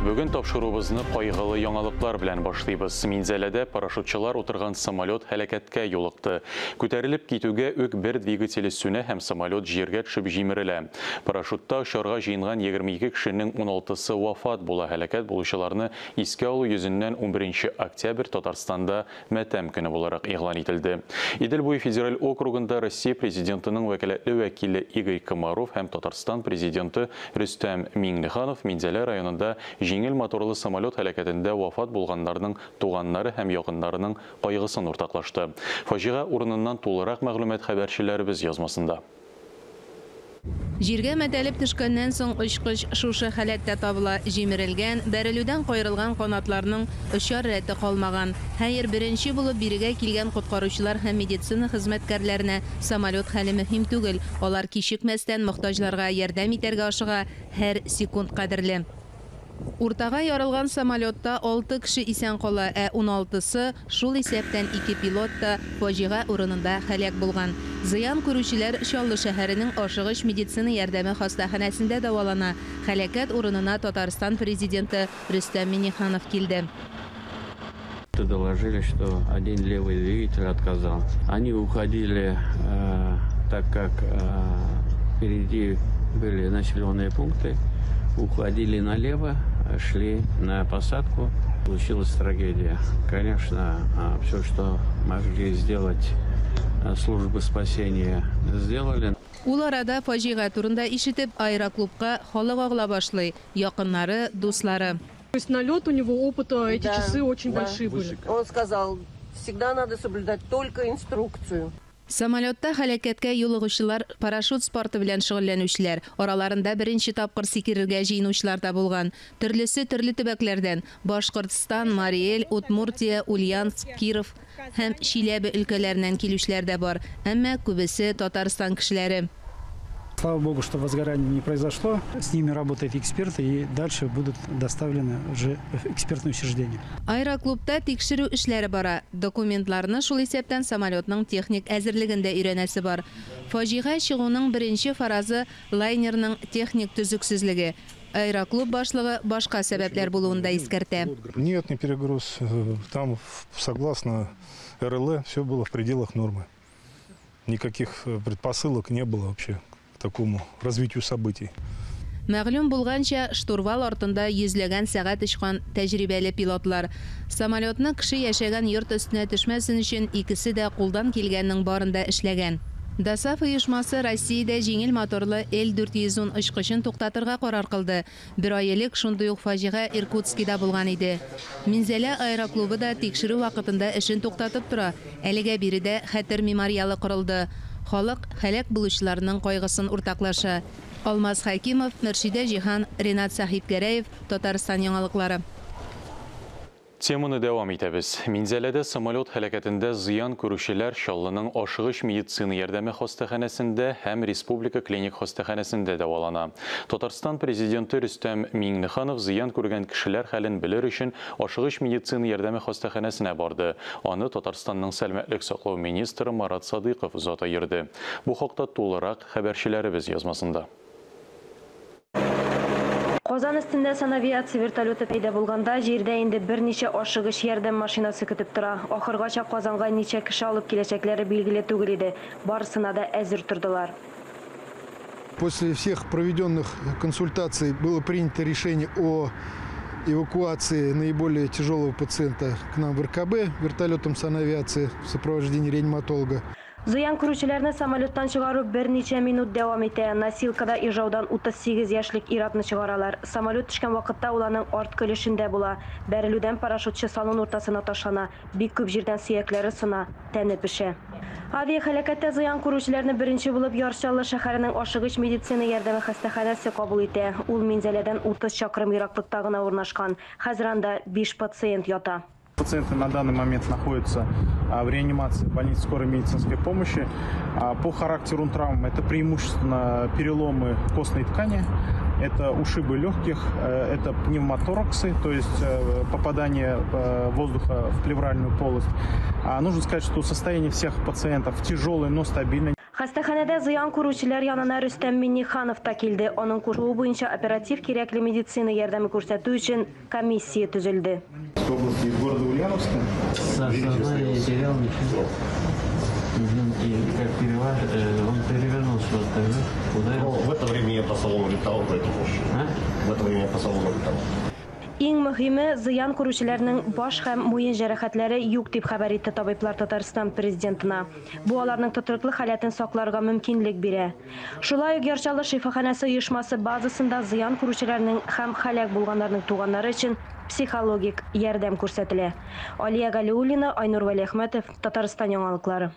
Бүгін тапшырубызны кайгылы яңалыклар белән башлыйбыз. Минзәләдә парашютчылар утырган самолет һәлакәткә юлыкты. Күтәрелеп китүгә үк бер двигателе сүнә һәм самолет җиргә төшеп җимерелә. Парашютта очарга җыенган 22 кешенең 16-сы вафат була. Һәлакәт булучыларны искә алу йөзеннән 11 октябрь Татарстанда матәм көне буларак игълан ителде. Идел буе федераль округында Россия президентының вәкаләтле вәкиле Игорь Комаров һәм Татарстан президенты Рөстәм Миңнеханов Минзәлә районында жеңіл моторлы самолет һәлакәтендә вафат булганнарның туганнары һәм якыннарының кайгысын уртаклашты. Фаҗига урыныннан тулырак мәгълүмат хәбәрчеләребез язмасында. Җиргә мәтәлеп төшкәннән соң очкыч шушы халәттә табыла. Җимерелгән, бәрелүдән кайрылган канатларның очар рәте калмаган. Хәер, беренче булып бирегә килгән коткаручылар һәм медицина хезмәткәрләренә самолет хәле мөһим түгел. Алар кичекмәстән мохтаҗларга ярдәм итәргә ашыга, һәр секунд кадерле. Уртага ярылган самолетта 6 кеше исән кала, 16-сы шул исәптән 2 пилот та фаҗига урынында һәлак булган. Зыян күрүчеләр Чаллы шәһәренең ашыгыч медицина ярдәме хастаханәсендә дәвалана. Һәлакәт урынына Татарстан президенты Рөстәм Миңнеханов килде. Доложили, что один левый двигатель отказал. Они уходили, так как впереди были населенные пункты, уходили налево, шли на посадку. Получилась трагедия. Конечно, все, что могли сделать службы спасения, сделали. Ул арада фаҗига турында ишетеп, аэроклубка халык агыла башлый. Якыннары, дуслары. То есть налет у него опыта, эти часы очень большие были. Он сказал, всегда надо соблюдать только инструкцию. Самолетта һәлакәткә юлыгучылар парашют спорты белән шөгыльләнүчеләр. Араларында беренче тапкыр сикерергә җыенучылар да булган. Төрлесе төрле төбәкләрдән: Башкортстан, Мари эл, Удмуртия, Ульяновск, Киров һәм Чиләбе өлкәләреннән килүчеләр дә бар. Әмма күбесе Татарстан кешеләре. Слава Богу, что возгорание не произошло. С ними работают эксперты и дальше будут доставлены уже в экспертное учреждение. Аэроклубта тикшерү эшләре бара. Документларны шул исәптән самолетның техник әзерлегендә өйрәнәсе бар. Фаҗига чыгуның беренче фаразы лайнерның техник төзексезлеге. Аэроклуб башлыгы башка сәбәпләр булуында искәртә. Нет, не перегруз. Там, согласно РЛ, все было в пределах нормы. Никаких предпосылок не было вообще к такому развитию событий. Мәгълүм булганча, штурвал артында йөзләгән сәгать очкан тәҗрибәле пилотлар. Самолетны кеше яшәгән йорт өстенә төшмәсен өчен икесе дә кулдан килгәннең барында эшләгән. ДАСАФ оешмасы Россиядә җиңел моторлы Л-410 очкычын туктатырга карар кылды. Бер ай элек шундый ук фаҗига Иркутскида булган иде. Минзәлә аэроклубы да тикшерү вакытында эшен туктатып тора. Әлегә биредә хәтер мемориалы корылды. Халык һәлак булучыларның кайгысын уртаклаша. Алмаз Хакимов, Мөршидә Җиһан, Ренат Сахипгәрәев, Татарстан яңалыклары. Теманы дәвам итәбез. Минзәләдә самолет һәлакәтендә зыян күрүчеләр Чаллының ашыгыч медицина ярдәме хастаханәсендә һәм Республика клиник хастаханәсендә дәвалана. Татарстан президенты Рөстәм Миңнеханов зыян күргән кешеләр хәлен белер өчен ашыгыч медицина ярдәме хастаханәсенә барды. Аны Татарстанның сәламәтлек саклау министры Марат Садыйков озата йөрде. Бу хакта тулырак хәбәрчеләребез язмасында. Казан өстендә санавиация вертолеты пәйда булганда, җирдә инде берничә ашыгыч ярдәм машинасы көтеп тора. Ахыргача Казанга ничә кеше алып киләчәкләре билгеле түгел иде. Барысына да әзер тордылар. После всех проведенных консультаций было принято решение о эвакуации наиболее тяжелого пациента к нам в РКБ вертолетом санавиации в сопровождении реаниматолога. Зыян күрүчеләрне самолеттан чыгару берничә минут дәвам итә. Носилкада ижаудан 38 яшьлек ир-атны чыгаралар. Самолет төшкән вакытта ул аның арт көлешендә була. Бәрелүдән парашютчы салон уртасына ташлана. Бик күп җирдән сөякләре сына, тәне пешә. Авиаһәлакәттә зыян күрүчеләрне беренче булып Чаллы шәһәренең ашыгыч медицина ярдәме хастаханәсе кабул итә. Ул Минзәләдән 30 чакрым ераклыкта гына урнашкан. Хәзер анда 5 пациент ята. Пациенты на данный момент находятся в реанимации больницы скорой медицинской помощи. По характеру травм это преимущественно переломы костной ткани, это ушибы легких, это пневмотораксы, то есть попадание воздуха в плевральную полость. Нужно сказать, что состояние всех пациентов тяжелое, но стабильное. Хастаханәдә зыян күрүчеләр янына Рөстәм Минниханов та килде. Оның кушуы буенча оператив кирәкле медицина ярдәме күрсәтү өчен комиссия төзелде. Области города Ульяновска. Сознание терял ничего. И как он перевернулся вот так, В это время я по салону летал, поэтому в это время я по салону летал. Иң мөһиме, зыян күрүчеләрнең баш һәм муен җәрәхәтләре юк дип хәбәр итте табиблар Татарстан президентына. Бу аларның тотрыклы хәләтен сакларга мөмкинлек бирә. Шулай ук Ярчалы шифаханәсе оешмасы базасында зыян күрүчеләрнең һәм һәлак булганнарның туганнары өчен психологик ярдәм күрсәтелә. Алия Галиуллина, Айнур Вәлиәхмәтов, Татарстан яңалыклары.